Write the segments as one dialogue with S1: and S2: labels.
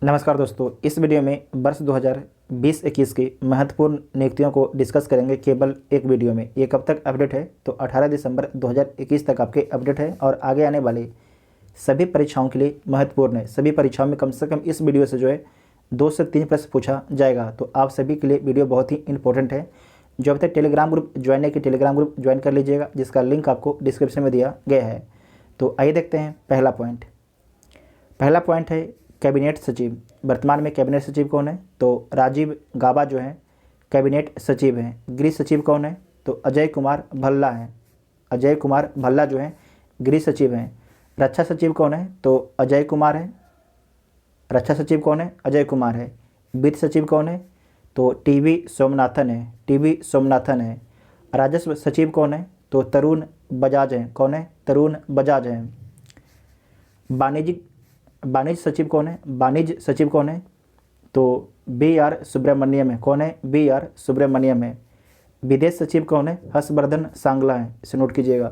S1: नमस्कार दोस्तों, इस वीडियो में वर्ष 2020-21 की महत्वपूर्ण नियुक्तियों को डिस्कस करेंगे केवल एक वीडियो में। ये कब तक अपडेट है तो 18 दिसंबर 2021 तक आपके अपडेट है और आगे आने वाली सभी परीक्षाओं के लिए महत्वपूर्ण है। सभी परीक्षाओं में कम से कम इस वीडियो से जो है 2 से 3 प्रश्न पूछा जाएगा, तो आप सभी के लिए वीडियो बहुत ही इंपॉर्टेंट है। जो अब तक टेलीग्राम ग्रुप ज्वाइन है कि टेलीग्राम ग्रुप ज्वाइन कर लीजिएगा, जिसका लिंक आपको डिस्क्रिप्शन में दिया गया है। तो आइए देखते हैं पहला पॉइंट है कैबिनेट सचिव। वर्तमान में कैबिनेट सचिव कौन है तो राजीव गाबा जो है कैबिनेट सचिव हैं। गृह सचिव कौन है तो अजय कुमार भल्ला हैं। अजय कुमार भल्ला जो है गृह सचिव हैं। रक्षा सचिव कौन है तो अजय कुमार है। रक्षा सचिव कौन है अजय कुमार है। वित्त सचिव कौन है तो टीवी सोमनाथन है। टीवी सोमनाथन है। राजस्व सचिव कौन है तो तरुण बजाज हैं। कौन है तरुण बजाज हैं। वाणिज्य सचिव कौन है वाणिज्य सचिव कौन है तो BR सुब्रमण्यम है। कौन है BR सुब्रमण्यम है। विदेश सचिव कौन है हर्षवर्धन सांगला है। इसे नोट कीजिएगा।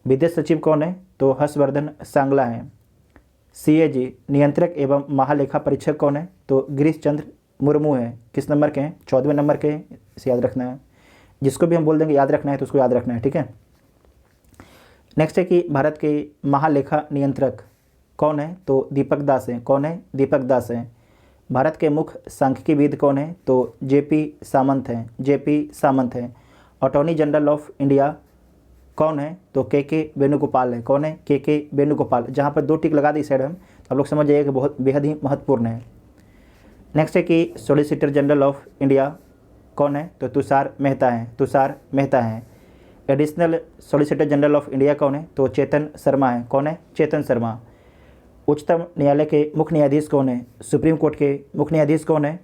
S1: विदेश सचिव कौन है तो हर्षवर्धन सांगला है। CAG नियंत्रक एवं महालेखा परीक्षक कौन है तो गिरीश चंद्र मुर्मू है। किस नंबर के हैं 14वें नंबर के हैं। इसे याद रखना है। जिसको भी हम बोल देंगे याद रखना है तो उसको याद रखना है, ठीक है। नेक्स्ट है कि भारत के महालेखा नियंत्रक कौन है तो दीपक दास हैं। कौन है दीपक दास हैं। भारत के मुख्य सांख्यिकीविद कौन है तो JP सामंत हैं। JP सामंत हैं। अटॉर्नी जनरल ऑफ इंडिया कौन है तो KK वेणुगोपाल है। कौन है KK वेणुगोपाल। जहाँ पर 2 टिक लगा दी साइड हम तो आप लोग समझ जाइए कि बहुत बेहद ही महत्वपूर्ण है। नेक्स्ट है कि सॉलिसिटर जनरल ऑफ इंडिया कौन है तो तुषार मेहता हैं। तुषार मेहता हैं। Additional solicitor general of India कौन है तो चेतन शर्मा है। कौन है चेतन शर्मा। उच्चतम न्यायालय के मुख्य न्यायाधीश कौन है सुप्रीम कोर्ट के मुख्य न्यायाधीश कौन है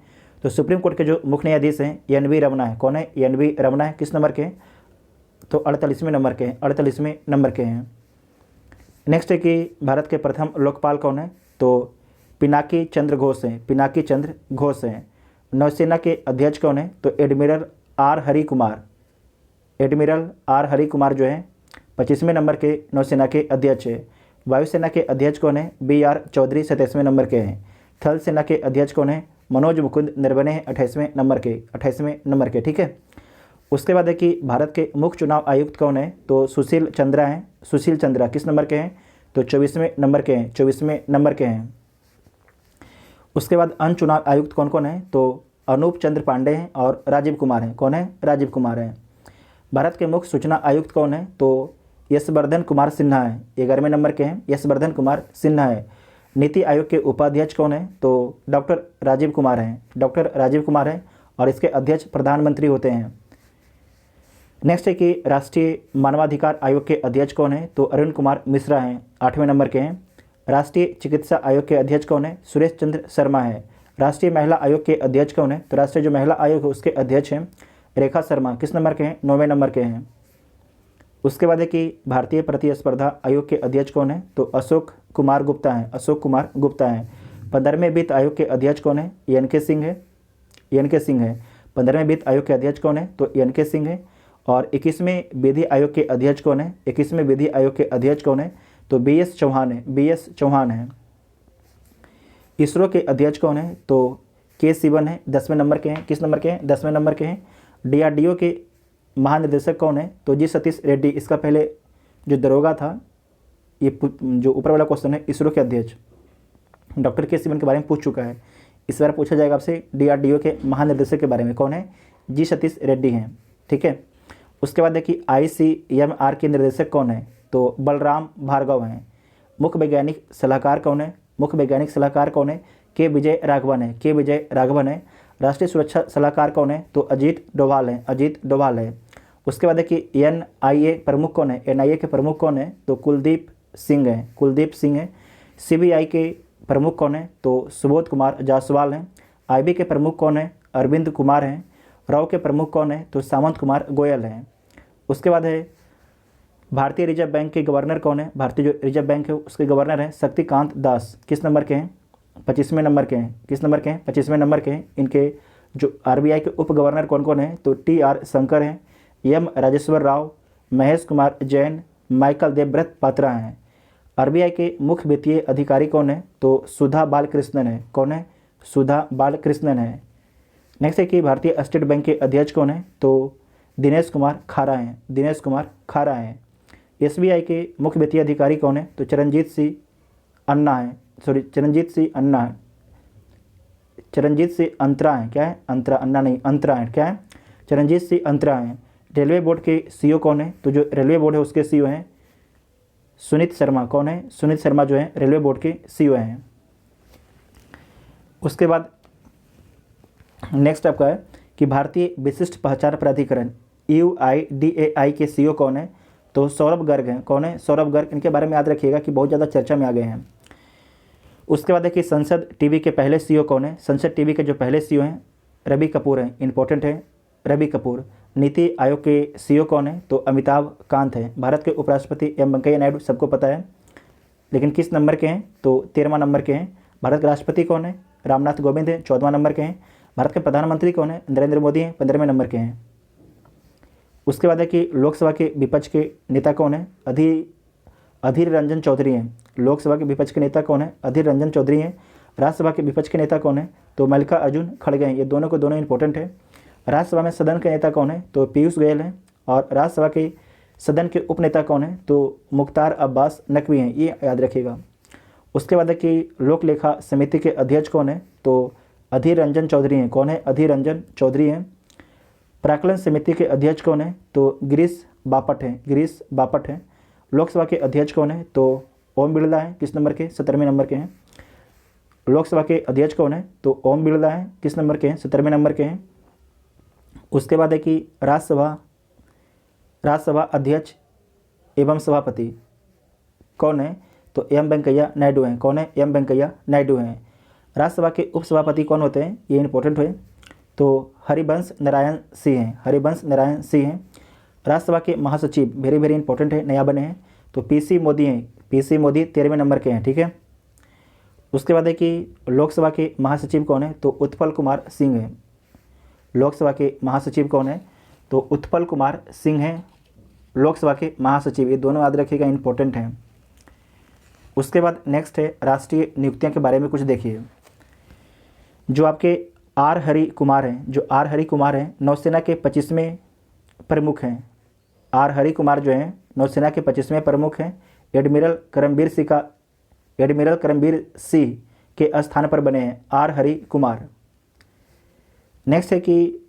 S1: तो सुप्रीम कोर्ट के जो मुख्य न्यायाधीश हैं NV रमना है। कौन है NV रमना है। किस नंबर के हैं तो 48वें नंबर के हैं। 48वें नंबर के हैं। नेक्स्ट है कि भारत के प्रथम लोकपाल कौन है तो पिनाकी चंद्र घोष हैं। पिनाकी चंद्र घोष हैं। नौसेना के अध्यक्ष कौन है तो admiral R Hari Kumar. Admiral R Hari Kumar जो है 25वें नंबर के नौसेना के अध्यक्ष है। वायुसेना के अध्यक्ष कौन है BR चौधरी 27वें नंबर के हैं। थल सेना के अध्यक्ष कौन है मनोज मुकुंद नरवणे हैं 28वें नंबर के, ठीक है। उसके बाद है कि भारत के मुख्य चुनाव आयुक्त कौन है तो सुशील चंद्रा हैं। सुशील चंद्रा किस नंबर के हैं तो 24वें नंबर के हैं। 24वें नंबर के हैं। उसके बाद अन्य चुनाव आयुक्त कौन कौन है तो अनूप चंद्र पांडे हैं और राजीव कुमार हैं। कौन है राजीव कुमार हैं। भारत के मुख्य सूचना आयुक्त कौन है तो यशवर्धन कुमार सिन्हा है। 11वें नंबर के हैं। यशवर्धन कुमार सिन्हा है। नीति आयोग के उपाध्यक्ष कौन है तो डॉक्टर राजीव कुमार हैं। डॉक्टर राजीव कुमार हैं और इसके अध्यक्ष प्रधानमंत्री होते हैं। नेक्स्ट है कि राष्ट्रीय मानवाधिकार आयोग के अध्यक्ष कौन है तो अरुण कुमार मिश्रा हैं। 8वें नंबर के हैं। राष्ट्रीय चिकित्सा आयोग के अध्यक्ष कौन है सुरेश चंद्र शर्मा है। राष्ट्रीय महिला आयोग के अध्यक्ष कौन है तो राष्ट्रीय जो महिला आयोग है उसके अध्यक्ष हैं रेखा शर्मा। किस नंबर के हैं 9वें नंबर के हैं। उसके बाद है कि भारतीय प्रतिस्पर्धा आयोग के अध्यक्ष कौन है तो अशोक कुमार गुप्ता हैं। अशोक कुमार गुप्ता हैं। 15वें वित्त आयोग के अध्यक्ष कौन है NK सिंह है। NK सिंह है। 15वें वित्त आयोग के अध्यक्ष कौन है तो NK सिंह है। और 21वें विधि आयोग के अध्यक्ष कौन है 21वें विधि आयोग के अध्यक्ष कौन है तो BS चौहान है। BS चौहान है। इसरो के अध्यक्ष कौन है तो K सिवन है। 10वें नंबर के हैं। किस नंबर के हैं 10वें नंबर के हैं। DRDO के महानिदेशक कौन है तो G सतीश रेड्डी। इसका पहले जो दरोगा था, ये जो ऊपर वाला क्वेश्चन है इसरो के अध्यक्ष डॉक्टर K सिवन के बारे में पूछ चुका है। इस बार पूछा जाएगा आपसे DRDO के महानिदेशक के बारे में। कौन है G सतीश रेड्डी हैं, ठीक है। उसके बाद देखिए ICMR के निर्देशक कौन है तो बलराम भार्गव हैं। मुख्य वैज्ञानिक सलाहकार कौन है मुख्य वैज्ञानिक सलाहकार कौन है K विजय राघवन है। K विजय राघवन है। राष्ट्रीय सुरक्षा सलाहकार कौन है तो अजीत डोभाल हैं। अजीत डोभाल है। उसके बाद है कि NIA प्रमुख कौन है NIA के प्रमुख कौन है तो कुलदीप सिंह हैं। कुलदीप सिंह हैं। CBI के प्रमुख कौन है तो सुबोध कुमार जायसवाल हैं। IB के प्रमुख कौन है अरविंद कुमार हैं। राव के प्रमुख कौन है तो सामंत कुमार गोयल हैं। उसके बाद है भारतीय रिजर्व बैंक के गवर्नर कौन है। भारतीय जो रिजर्व बैंक है उसके गवर्नर हैं शक्तिकांत दास। किस नंबर के हैं 25वें नंबर के हैं। किस नंबर के हैं 25वें नंबर के हैं। इनके जो RBI के उप गवर्नर कौन कौन हैं तो TR शंकर हैं, M राजेश्वर राव, महेश कुमार जैन, माइकल देवव्रत पात्रा हैं। आरबीआई के मुख्य वित्तीय अधिकारी कौन है? तो सुधा बालकृष्णन है। कौन है? सुधा बालकृष्णन है। नेक्स्ट है कि भारतीय स्टेट बैंक के अध्यक्ष कौन है? तो दिनेश कुमार खारा हैं। दिनेश कुमार खारा हैं। एसबीआई के मुख्य वित्तीय अधिकारी कौन है? तो चरणजीत सिंह अन्ना है। चरणजीत सिंह अन्ना है। चरणजीत सिंह अंतरा है। क्या है? अंतरा, अन्ना नहीं, अंतरा है। क्या है? चरणजीत सिंह अंतरा हैं। रेलवे बोर्ड के सीईओ कौन है? तो जो रेलवे बोर्ड है उसके सीईओ हैं सुनीत शर्मा। कौन है? सुनीत शर्मा जो है रेलवे बोर्ड के सीईओ हैं। उसके बाद नेक्स्ट आपका है कि भारतीय विशिष्ट पहचान प्राधिकरण UIDAI के सीईओ कौन है? तो सौरभ गर्ग हैं। कौन है? सौरभ गर्ग। इनके बारे में याद रखिएगा कि बहुत ज़्यादा चर्चा में आ गए हैं। उसके बाद है कि संसद टीवी के पहले सीईओ कौन है? संसद टीवी के जो पहले सीईओ हैं रवि कपूर हैं। इंपॉर्टेंट है, रवि कपूर। नीति आयोग के सीईओ कौन है? तो अमिताभ कांत है। भारत के उपराष्ट्रपति एम वेंकैया नायडू सबको पता है, लेकिन किस नंबर के हैं? तो 13वां नंबर के हैं। भारत के राष्ट्रपति कौन है? रामनाथ कोविंद है, 14वां नंबर के हैं। भारत के प्रधानमंत्री कौन है? नरेंद्र मोदी हैं, 15वें नंबर के हैं। उसके बाद है कि लोकसभा के विपक्ष के नेता कौन है? अधीर रंजन चौधरी हैं। लोकसभा के विपक्ष के नेता कौन है? अधीर रंजन चौधरी हैं। राज्यसभा के विपक्ष के नेता कौन है? तो मल्लिकार्जुन खड़गे हैं। ये दोनों को दोनों इंपॉर्टेंट है। राज्यसभा में सदन के नेता कौन है? तो पीयूष गोयल हैं। और राज्यसभा के सदन के उपनेता कौन है? तो मुख्तार अब्बास नकवी हैं। ये याद रखिएगा। उसके बाद है कि लोक लेखा समिति के अध्यक्ष कौन है? तो अधीर रंजन चौधरी हैं। कौन है? अधीर रंजन चौधरी हैं। प्राक्कलन समिति के अध्यक्ष कौन है? तो गिरीश बापट हैं। गिरीश बापट हैं। लोकसभा के अध्यक्ष कौन है? तो ओम बिरला हैं। किस नंबर के? 17वें नंबर के हैं। लोकसभा के अध्यक्ष कौन है? तो ओम बिरला हैं। किस नंबर के हैं? 17वें नंबर के हैं। उसके बाद है कि राज्यसभा अध्यक्ष एवं सभापति कौन है? तो एम वेंकैया नायडू हैं। कौन है? एम वेंकैया नायडू हैं। राज्यसभा के उपसभापति कौन होते हैं? ये इंपॉर्टेंट है। तो हरिवंश नारायण सिंह हैं। हरिवंश नारायण सिंह हैं। राज्यसभा के महासचिव वेरी वेरी इंपॉर्टेंट है, नया बने हैं, तो PC मोदी हैं। PC मोदी 13वें नंबर के हैं। ठीक है। उसके बाद है कि लोकसभा के महासचिव कौन है? तो उत्पल कुमार सिंह हैं। लोकसभा के महासचिव कौन है? तो उत्पल कुमार सिंह हैं लोकसभा के महासचिव। ये दोनों याद रखिएगा, इंपॉर्टेंट हैं। उसके बाद नेक्स्ट है राष्ट्रीय नियुक्तियां के बारे में कुछ देखिए। जो आपके आर हरि कुमार हैं, जो आर हरि कुमार हैं नौसेना के 25वें प्रमुख हैं। आर हरि कुमार जो हैं नौसेना के 25वें प्रमुख हैं। एडमिरल करमबीर सिंह के स्थान पर बने हैं आर हरि कुमार। नेक्स्ट है कि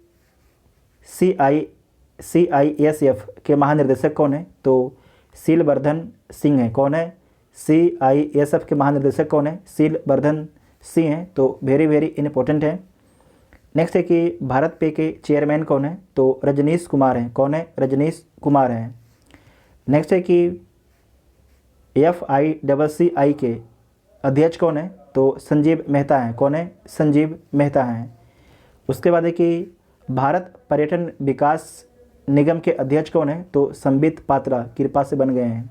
S1: CISF के महानिर्देशक कौन है? तो शीलवर्धन सिंह हैं। कौन है? CISF के महानिर्देशक कौन है? शीलवर्धन सिंह हैं। तो वेरी वेरी इंपॉर्टेंट है। नेक्स्ट है कि भारत पे के चेयरमैन कौन है? तो रजनीश कुमार हैं। कौन है? रजनीश कुमार हैं। नेक्स्ट है कि FICCI के अध्यक्ष कौन है? तो संजीव मेहता हैं। कौन है? संजीव मेहता हैं। उसके बाद है कि भारत पर्यटन विकास निगम के अध्यक्ष कौन है? तो संबित पात्रा कृपा से बन गए हैं।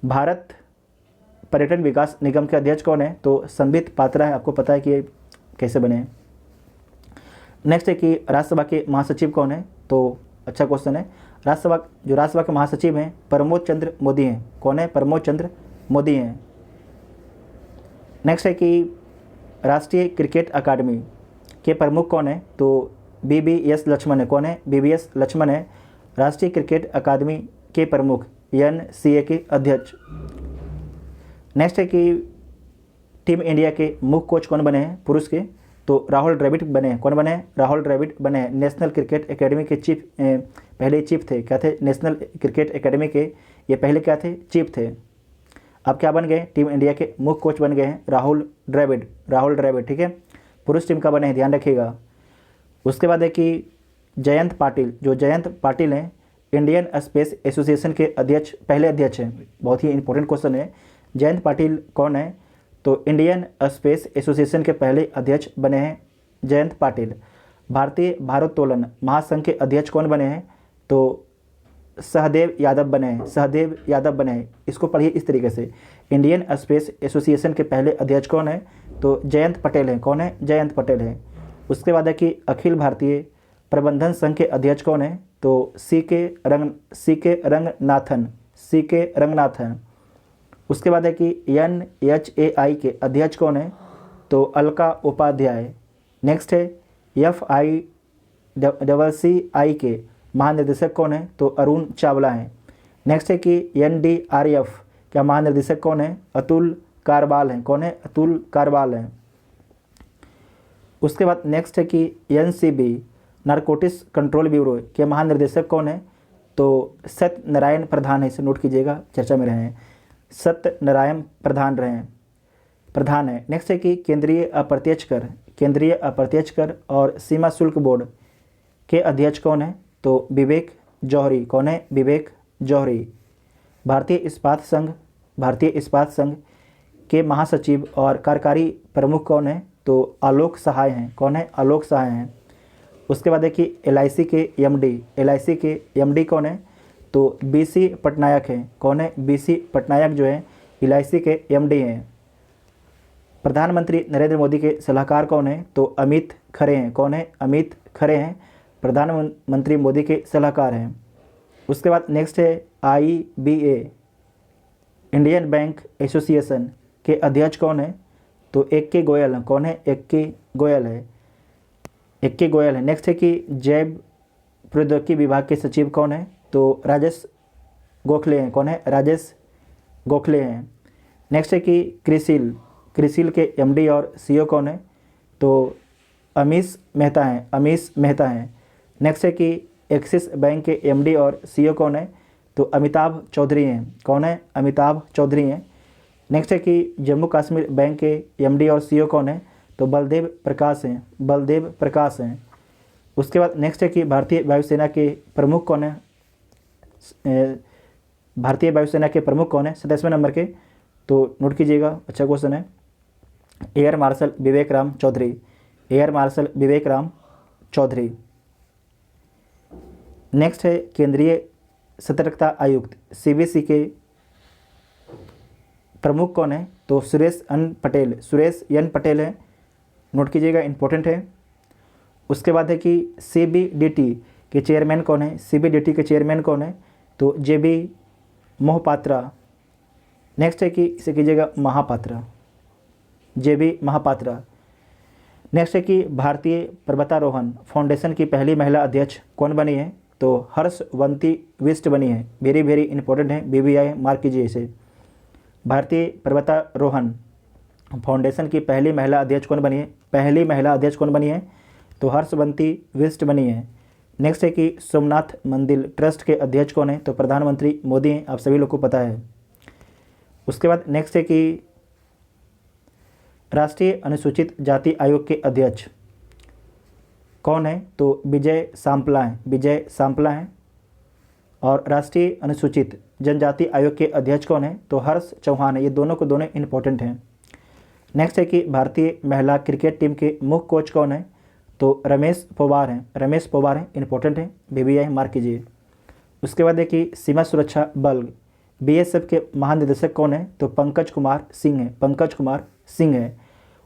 S1: भारत पर्यटन विकास निगम के अध्यक्ष कौन है? तो संबित पात्रा है। आपको पता है कि ये कैसे बने हैं। नेक्स्ट है कि राज्यसभा के महासचिव कौन है? तो अच्छा क्वेश्चन है। राज्यसभा के महासचिव हैं प्रमोद चंद्र मोदी हैं। कौन है? प्रमोद चंद्र मोदी हैं। नेक्स्ट है कि राष्ट्रीय क्रिकेट अकादमी के प्रमुख कौन है? तो BBS लक्ष्मण है। कौन है? BBS लक्ष्मण है राष्ट्रीय क्रिकेट अकादमी के प्रमुख, NCA के अध्यक्ष। नेक्स्ट है कि टीम इंडिया के मुख्य कोच कौन बने हैं पुरुष के? तो राहुल द्रविड़ बने हैं। कौन बने हैं? राहुल द्रविड़ बने हैं। नेशनल क्रिकेट एकेडमी के चीफ पहले चीफ थे। क्या थे? नेशनल क्रिकेट एकेडमी के ये पहले क्या थे? चीफ थे। अब क्या बन गए? टीम इंडिया के मुख्य कोच बन गए हैं राहुल द्रविड़। ठीक है। पुरुष टीम का बने हैं, ध्यान रखिएगा। उसके बाद है कि जयंत पाटिल, जो जयंत पाटिल हैं इंडियन स्पेस एसोसिएशन के अध्यक्ष, पहले अध्यक्ष हैं। बहुत ही इंपॉर्टेंट क्वेश्चन है। जयंत पाटिल कौन है? तो इंडियन स्पेस एसोसिएशन के पहले अध्यक्ष बने हैं जयंत पाटिल। भारतीय भारोत्तोलन महासंघ के अध्यक्ष कौन बने हैं? तो सहदेव यादव बने हैं। इसको पढ़िए इस तरीके से, इंडियन स्पेस एसोसिएशन के पहले अध्यक्ष कौन है? तो जयंत पटेल हैं। कौन है? जयंत पटेल हैं। उसके बाद है कि अखिल भारतीय प्रबंधन संघ के अध्यक्ष कौन है? तो सी के रंगनाथन। उसके बाद है कि NHAI के अध्यक्ष कौन है, तो अलका उपाध्याय। नेक्स्ट है FICCI के महानिदेशक कौन है, तो अरुण चावला है। नेक्स्ट है कि NDRF का महानिदेशक कौन है, अतुल कारवाल है। कौन है, अतुल कारवाल है। उसके बाद नेक्स्ट है कि NCB नारकोटिक्स कंट्रोल ब्यूरो के महानिदेशक कौन है, तो सत्यनारायण प्रधान है। इसे नोट कीजिएगा, चर्चा में रहे हैं, सत्यनारायण प्रधान है। नेक्स्ट है कि केंद्रीय अप्रत्यक्ष कर और सीमा शुल्क बोर्ड के अध्यक्ष कौन है, तो विवेक जौहरी। कौन है, विवेक जौहरी। भारतीय इस्पात संघ के महासचिव और कार्यकारी प्रमुख कौन है, तो आलोक सहाय हैं। कौन है, आलोक सहाय हैं। उसके बाद है कि LIC के MD कौन है, तो BC पटनायक हैं। कौन है, BC पटनायक जो है LIC के MD हैं। प्रधानमंत्री नरेंद्र मोदी के सलाहकार कौन है, तो अमित खरे हैं। कौन है, अमित खरे हैं, प्रधानमंत्री मोदी के सलाहकार हैं। उसके बाद नेक्स्ट है IBA इंडियन बैंक एसोसिएशन के अध्यक्ष कौन है, तो AK गोयल है। कौन है, AK गोयल है। नेक्स्ट है कि जैव प्रौद्योगिकी विभाग के सचिव कौन है, तो राजेश गोखले हैं। कौन है, राजेश गोखले हैं। नेक्स्ट है कि क्रिसिल के MD और CEO कौन है, तो अमीश मेहता हैं। नेक्स्ट है कि एक्सिस बैंक के MD और CEO कौन है, तो अमिताभ चौधरी हैं। कौन है, अमिताभ चौधरी हैं। नेक्स्ट है कि जम्मू कश्मीर बैंक के MD और CEO कौन है, तो बलदेव प्रकाश हैं। उसके बाद नेक्स्ट है कि भारतीय वायुसेना के प्रमुख कौन है, 27वें नंबर के, तो नोट कीजिएगा, अच्छा क्वेश्चन है, एयर मार्शल विवेक राम चौधरी। नेक्स्ट है केंद्रीय सतर्कता आयुक्त CBC के प्रमुख कौन है, तो सुरेश एन पटेल है। नोट कीजिएगा, इंपॉर्टेंट है। उसके बाद है कि CBDT के चेयरमैन कौन है, तो JB मोहपात्रा। नेक्स्ट है कि इसे कीजिएगा महापात्रा, JB महापात्रा। नेक्स्ट है कि भारतीय पर्वतारोहण फाउंडेशन की पहली महिला अध्यक्ष कौन बनी है, तो हर्षवंती बिष्ट बनी है। वेरी इंपॉर्टेंट है, BBI मार्क कीजिए इसे। भारतीय पर्वतारोहण फाउंडेशन की पहली महिला अध्यक्ष कौन बनी है, तो हर्षवंती बिष्ट बनी है। नेक्स्ट है कि सोमनाथ मंदिर ट्रस्ट के अध्यक्ष कौन है, तो प्रधानमंत्री मोदी हैं, आप सभी लोग को पता है। उसके बाद नेक्स्ट है कि राष्ट्रीय अनुसूचित जाति आयोग के अध्यक्ष कौन है, तो विजय सांपला हैं। और राष्ट्रीय अनुसूचित जनजाति आयोग के अध्यक्ष कौन है, तो हर्ष चौहान है। ये दोनों को दोनों इंपॉर्टेंट हैं। नेक्स्ट है कि भारतीय महिला क्रिकेट टीम के मुख्य कोच कौन है, तो रमेश पवार हैं, इंपॉर्टेंट है, BBI मार्क कीजिए। उसके बाद है कि सीमा सुरक्षा बल BSF के महानिदेशक कौन है, तो पंकज कुमार सिंह है।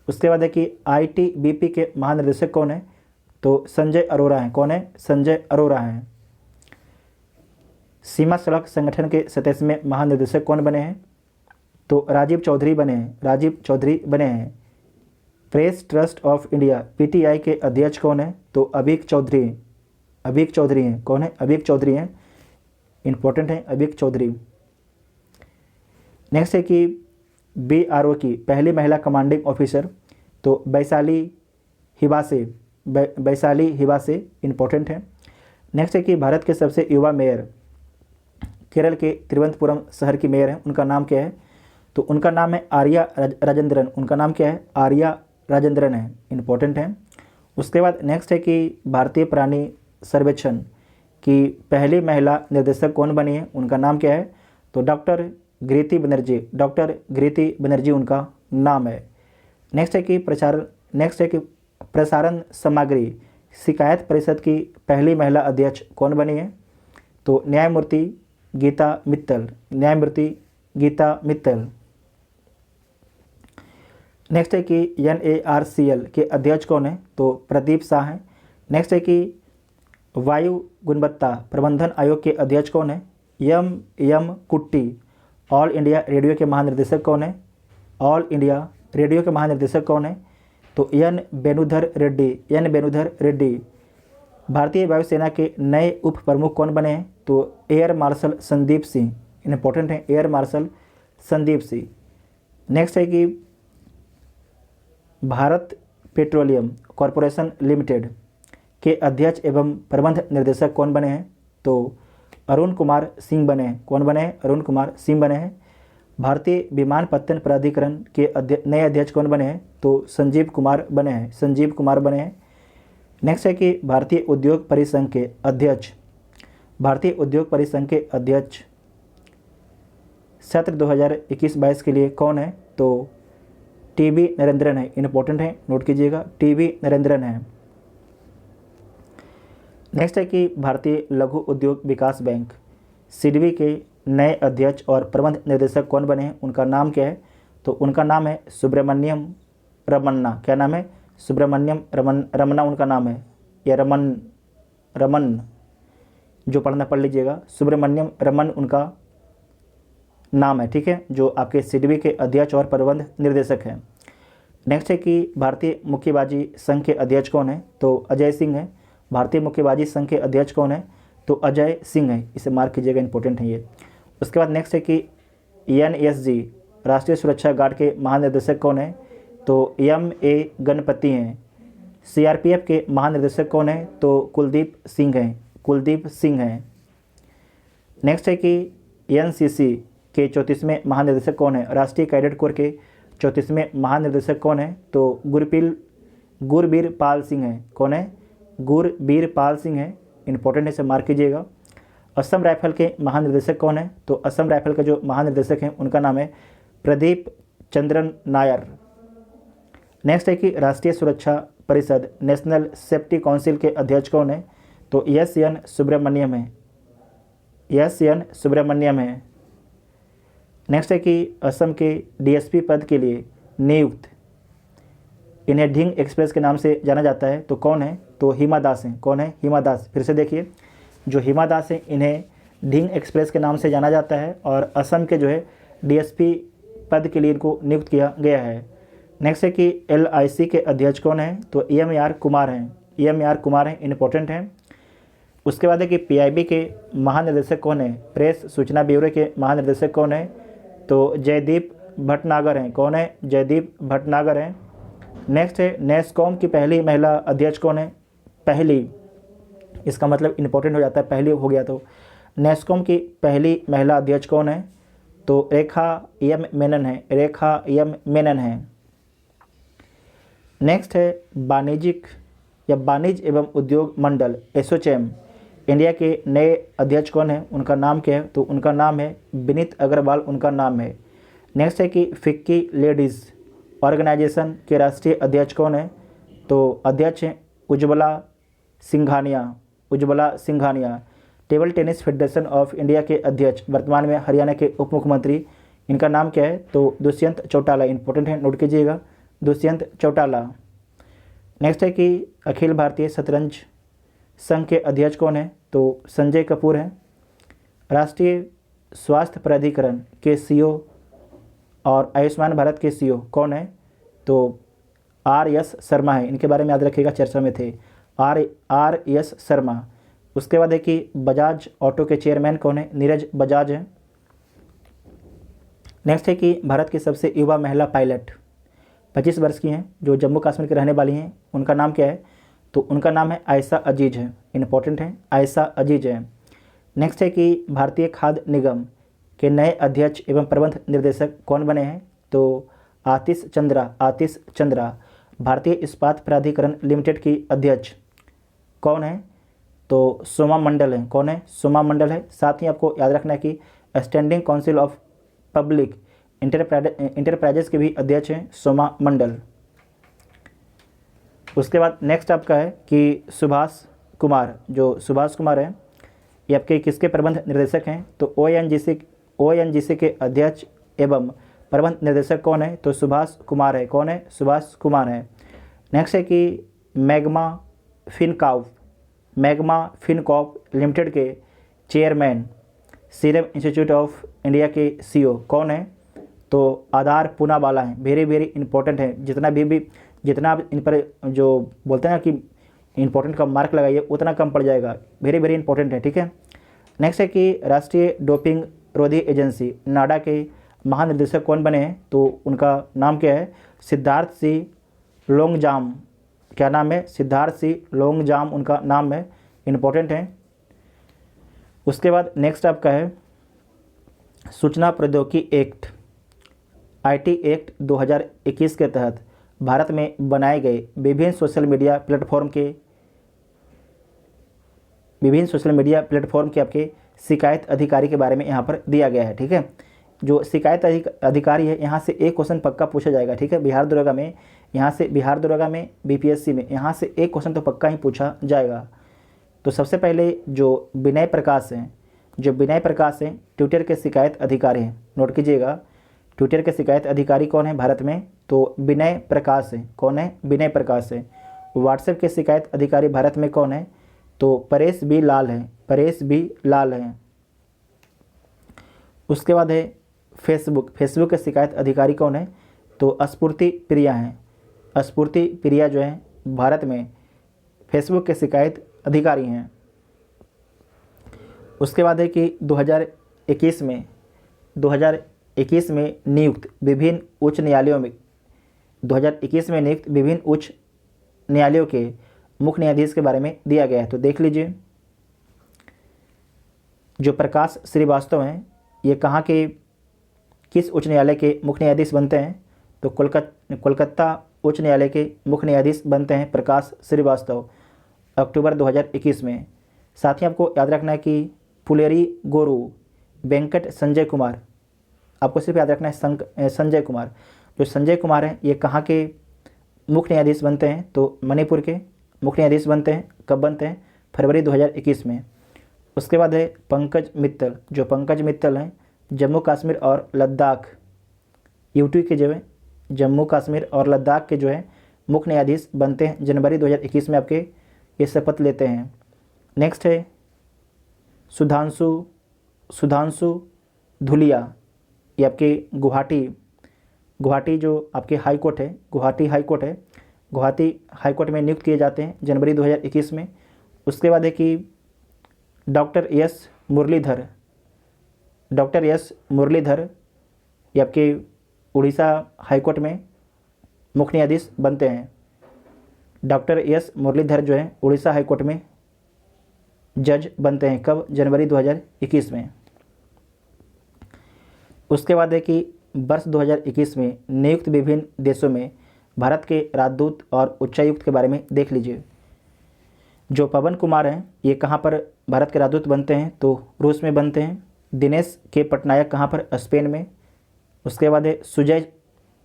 S1: उसके बाद है कि ITBP के महानिदेशक कौन है, तो संजय अरोरा हैं। कौन है, संजय अरोरा हैं। सीमा सड़क संगठन के 27वें महानिदेशक कौन बने हैं, तो राजीव चौधरी बने हैं। Press trust of India PTI के अध्यक्ष कौन है, तो अभीक चौधरी हैं। कौन है, अभीक चौधरी हैं, इंपॉर्टेंट है, अभीक चौधरी। नेक्स्ट है कि BRO की पहली महिला कमांडिंग ऑफिसर, तो वैशाली हिबासे, इंपॉर्टेंट है। नेक्स्ट है कि भारत के सबसे युवा मेयर केरल के तिरुवनंतपुरम शहर की मेयर है, उनका नाम क्या है, तो उनका नाम है आर्या राजेंद्रन है, इंपॉर्टेंट है। उसके बाद नेक्स्ट है कि भारतीय प्राणी सर्वेक्षण की पहली महिला निर्देशक कौन बनी है, उनका नाम क्या है, तो डॉक्टर घृति बनर्जी उनका नाम है। नेक्स्ट है कि प्रसारण सामग्री शिकायत परिषद की पहली महिला अध्यक्ष कौन बनी है, तो न्यायमूर्ति गीता मित्तल। नेक्स्ट है कि NARCL के अध्यक्ष कौन है, तो प्रदीप शाह हैं। नेक्स्ट है कि वायु गुणवत्ता प्रबंधन आयोग के अध्यक्ष कौन है, M कुट्टी। ऑल इंडिया रेडियो के महानिर्देशक कौन है? ऑल इंडिया रेडियो के महानिर्देशक कौन है? तो एन वेणुधर रेड्डी। एन वेणुधर रेड्डी। भारतीय वायुसेना के नए उप प्रमुख कौन बने हैं? तो air marshal Sandeep Singh. Important है, air marshal Sandeep Singh. Next है कि भारत पेट्रोलियम कॉरपोरेशन लिमिटेड के अध्यक्ष एवं प्रबंध निर्देशक कौन बने हैं? तो अरुण कुमार सिंह बने हैं। कौन बने हैं? अरुण कुमार सिंह बने हैं। भारतीय विमानपत्तन प्राधिकरण के नए अध्यक्ष कौन बने हैं? तो संजीव कुमार बने हैं। संजीव कुमार बने हैं। नेक्स्ट है कि भारतीय उद्योग परिसंघ के अध्यक्ष, भारतीय उद्योग परिसंघ के अध्यक्ष सत्र 2021-22 के लिए कौन है? तो टीबी नरेंद्रन है। इंपॉर्टेंट है, नोट कीजिएगा, टीबी नरेंद्रन है। नेक्स्ट है कि भारतीय लघु उद्योग विकास बैंक सिडबी के नए अध्यक्ष और प्रबंध निर्देशक कौन बने हैं? उनका नाम क्या है? तो उनका नाम है सुब्रमण्यम रमन्ना। क्या नाम है? सुब्रमण्यम रमन्ना उनका नाम है, या रमन जो पढ़ना पढ़ लीजिएगा। सुब्रमण्यम रमन उनका नाम है, ठीक है, जो आपके सिडबी के अध्यक्ष और प्रबंध निर्देशक हैं। नेक्स्ट है कि भारतीय मुक्केबाजी संघ के अध्यक्ष कौन है? तो अजय सिंह है। भारतीय मुक्केबाजी संघ के अध्यक्ष कौन है? तो अजय सिंह है। इसे मार्क कीजिएगा, इंपॉर्टेंट है ये। उसके बाद नेक्स्ट है कि एनएसजी राष्ट्रीय सुरक्षा गार्ड के महानिदेशक कौन है? तो एम.ए. गणपति हैं। सीआरपीएफ के महानिदेशक कौन है? तो कुलदीप सिंह हैं। कुलदीप सिंह हैं। नेक्स्ट है कि एनसीसी के 34वें महानिदेशक कौन है? राष्ट्रीय कैडेट कोर के 34वें महानिदेशक कौन है? तो गुरबीर पाल सिंह हैं। कौन है? गुरबीर पाल सिंह है। इंपॉर्टेंट है, इसे मार्क कीजिएगा। असम राइफल के महानिदेशक कौन है? तो असम राइफल के जो महानिदेशक हैं उनका नाम है प्रदीप चंद्रन नायर। नेक्स्ट है कि राष्ट्रीय सुरक्षा परिषद नेशनल सेफ्टी काउंसिल के अध्यक्ष कौन है? तो एस.एन. सुब्रमण्यम है। एस.एन. सुब्रमण्यम है। नेक्स्ट है कि असम के डीएसपी पद के लिए नियुक्त, इन्हें ढिंग एक्सप्रेस के नाम से जाना जाता है, तो कौन है? तो हिमा दास हैं। कौन है? हिमा दास। फिर से देखिए, जो हिमा दास हैं इन्हें ढिंग एक्सप्रेस के नाम से जाना जाता है और असम के जो है डीएसपी पद के लिए इनको नियुक्त किया गया है। नेक्स्ट है कि एलआईसी के अध्यक्ष कौन है? तो एम.आर. कुमार हैं। एम.आर. कुमार हैं। इंपॉर्टेंट हैं। उसके बाद है कि पीआईबी के महानिदेशक कौन है? प्रेस सूचना ब्यूरो के महानिदेशक कौन है? तो जयदीप भटनागर हैं। कौन है? जयदीप भटनागर हैं। नेक्स्ट है नेस्कॉम की पहली महिला अध्यक्ष कौन है? पहली, इसका मतलब इंपॉर्टेंट हो जाता है, पहली हो गया तो। नेस्कॉम की पहली महिला अध्यक्ष कौन है? तो रेखा एम मेनन है। रेखा एम मेनन है। नेक्स्ट है वाणिज्यिक या वाणिज्य एवं उद्योग मंडल एसोचैम इंडिया के नए अध्यक्ष कौन है? उनका नाम क्या है? तो उनका नाम है विनीत अग्रवाल उनका नाम है। नेक्स्ट है कि फिक्की लेडीज़ ऑर्गेनाइजेशन के राष्ट्रीय अध्यक्ष कौन है? तो अध्यक्ष हैं Ujjwala Singhania. Ujjwala Singhania. Table tennis federation of India के अध्यक्ष वर्तमान में हरियाणा के उप मुख्यमंत्री, इनका नाम क्या है? तो दुष्यंत चौटाला। इंपॉर्टेंट है, नोट कीजिएगा, दुष्यंत चौटाला। नेक्स्ट है कि अखिल भारतीय शतरंज संघ के अध्यक्ष कौन है? तो संजय कपूर हैं। राष्ट्रीय स्वास्थ्य प्राधिकरण के सीईओ और आयुष्मान भारत के सीईओ कौन है? तो आर.एस. शर्मा है। इनके बारे में याद रखिएगा, चर्चा में थे, आर.एस. शर्मा। उसके बाद है कि बजाज ऑटो के चेयरमैन कौन है? नीरज बजाज हैं। नेक्स्ट है कि भारत की सबसे युवा महिला पायलट 25 वर्ष की हैं, जो जम्मू कश्मीर के रहने वाली हैं, उनका नाम क्या है? तो उनका नाम है आयशा अजीज है। इंपॉर्टेंट है, आयशा अजीज है। नेक्स्ट है कि भारतीय खाद्य निगम के नए अध्यक्ष एवं प्रबंध निर्देशक कौन बने हैं? तो आतिश चंद्रा। आतिश चंद्रा। भारतीय इस्पात प्राधिकरण लिमिटेड की अध्यक्ष कौन है? तो सोमा मंडल है। कौन है? सोमा मंडल है। साथ ही आपको याद रखना है कि standing council of public enterprises के भी अध्यक्ष हैं सोमा मंडल। उसके बाद नेक्स्ट आपका है कि सुभाष कुमार। जो सुभाष कुमार हैं ये आपके किसके प्रबंध निर्देशक हैं? तो ओएनजीसी के अध्यक्ष एवं प्रबंध निर्देशक कौन है? तो सुभाष कुमार है। कौन है? सुभाष कुमार है। नेक्स्ट है कि मैग्मा फिनकॉर्प लिमिटेड के chairman serum institute of India के सीईओ कौन है? तो आधार पूनावाला हैं। वेरी वेरी इंपॉर्टेंट है, जितना आप इन पर जो बोलते हैं ना कि इंपॉर्टेंट का मार्क लगाइए उतना कम पड़ जाएगा। वेरी वेरी इंपॉर्टेंट है, ठीक है। नेक्स्ट है कि राष्ट्रीय डोपिंग रोधी एजेंसी नाडा के महानिदेशक कौन बने हैं? तो उनका नाम क्या है? सिद्धार्थ सिंह लोंगजाम। क्या नाम है? सिद्धार्थ सिंह लोंगजाम उनका नाम है, इंपॉर्टेंट है। उसके बाद नेक्स्ट आपका है सूचना प्रौद्योगिकी एक्ट, आईटी एक्ट 2021 के तहत भारत में बनाए गए विभिन्न सोशल मीडिया प्लेटफॉर्म के आपके शिकायत अधिकारी के बारे में यहाँ पर दिया गया है, ठीक है। जो शिकायत अधिकारी है यहाँ से एक क्वेश्चन पक्का पूछा जाएगा, ठीक है। बिहार दरोगा में बीपीएससी में यहाँ से एक क्वेश्चन तो पक्का ही पूछा जाएगा। तो सबसे पहले जो विनय प्रकाश हैं ट्विटर के शिकायत अधिकारी हैं, नोट कीजिएगा। ट्विटर के शिकायत अधिकारी कौन है भारत में? तो विनय प्रकाश है। कौन है? विनय प्रकाश है। व्हाट्सएप के शिकायत अधिकारी भारत में कौन है? तो परेश बी लाल हैं। उसके बाद है फेसबुक के शिकायत अधिकारी कौन है? तो स्फूर्ति प्रिया हैं। स्फूर्ति प्रिया जो है भारत में फेसबुक के शिकायत अधिकारी हैं। उसके बाद है कि 2021 में नियुक्त विभिन्न उच्च न्यायालयों के मुख्य न्यायाधीश के बारे में दिया गया है। तो देख लीजिए, जो प्रकाश श्रीवास्तव हैं ये कहाँ के किस उच्च न्यायालय के मुख्य न्यायाधीश बनते हैं? तो कोलकाता उच्च न्यायालय के मुख्य न्यायाधीश बनते हैं प्रकाश श्रीवास्तव अक्टूबर 2021 में। साथ ही आपको याद रखना है कि पुलेरी गोरू वेंकट संजय कुमार, आपको सिर्फ याद रखना है संजय कुमार। जो संजय कुमार हैं ये कहाँ के मुख्य न्यायाधीश बनते हैं? तो मणिपुर के मुख्य न्यायाधीश बनते हैं। कब बनते हैं? फरवरी 2021 में। उसके बाद है पंकज मित्तल। जो पंकज मित्तल हैं जम्मू कश्मीर और लद्दाख यूटी के जो है जम्मू कश्मीर और लद्दाख के जो है मुख्य न्यायाधीश बनते हैं। जनवरी 2021 में आपके ये शपथ लेते हैं। नेक्स्ट है सुधांशु धुलिया, ये आपके गुवाहाटी जो आपके हाई कोर्ट है, गुवाहाटी हाई कोर्ट में नियुक्त किए जाते हैं जनवरी 2021 में। उसके बाद है कि डॉक्टर एस मुरलीधर ये आपके उड़ीसा हाई कोर्ट में मुख्य न्यायाधीश बनते हैं। डॉक्टर एस मुरलीधर जो है उड़ीसा हाई कोर्ट में जज बनते हैं। कब? जनवरी 2021 में। उसके बाद है कि वर्ष 2021 में नियुक्त विभिन्न देशों में भारत के राजदूत और उच्चायुक्त के बारे में देख लीजिए। जो पवन कुमार हैं ये कहाँ पर भारत के राजदूत बनते हैं? तो रूस में बनते हैं। दिनेश के पटनायक कहाँ पर? स्पेन में। उसके बाद है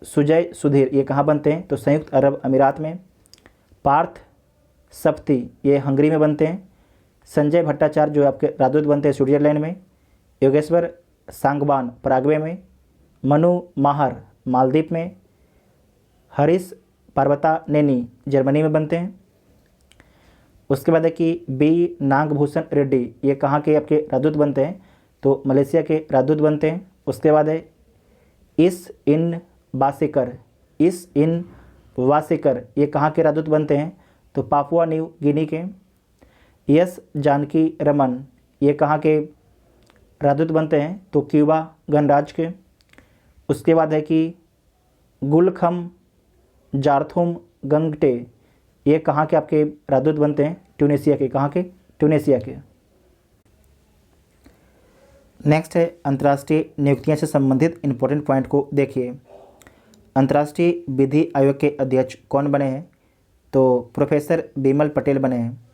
S1: सुजय सुधीर, ये कहाँ बनते हैं? तो संयुक्त अरब अमीरात में। पार्थ सप्ती ये हंगरी में बनते हैं। संजय भट्टाचार्य जो आपके राजदूत बनते हैं स्विट्जरलैंड में। योगेश्वर सांगवान पराग्वे में। मनु माहर मालदीव में। हरीश पार्वतानेनी जर्मनी में बनते हैं। उसके बाद है कि बी नागभूषण रेड्डी ये कहाँ के आपके राजदूत बनते हैं? तो मलेशिया के राजदूत बनते हैं। उसके बाद है इस इन वासेकर ये कहाँ के राजदूत बनते हैं? तो पापुआ न्यू गिनी के। एस जानकी रमन ये कहाँ के राजदूत बनते हैं? तो क्यूबा गणराज्य के। उसके बाद है कि गुलखम जारथुम गंगटे ये कहाँ के आपके राजदूत बनते हैं? ट्यूनेशिया के। कहाँ के? ट्यूनेशिया के। नेक्स्ट है अंतर्राष्ट्रीय नियुक्तियां से संबंधित इंपॉर्टेंट पॉइंट को देखिए। अंतर्राष्ट्रीय विधि आयोग के अध्यक्ष कौन बने हैं? तो प्रोफेसर बिमल पटेल बने हैं।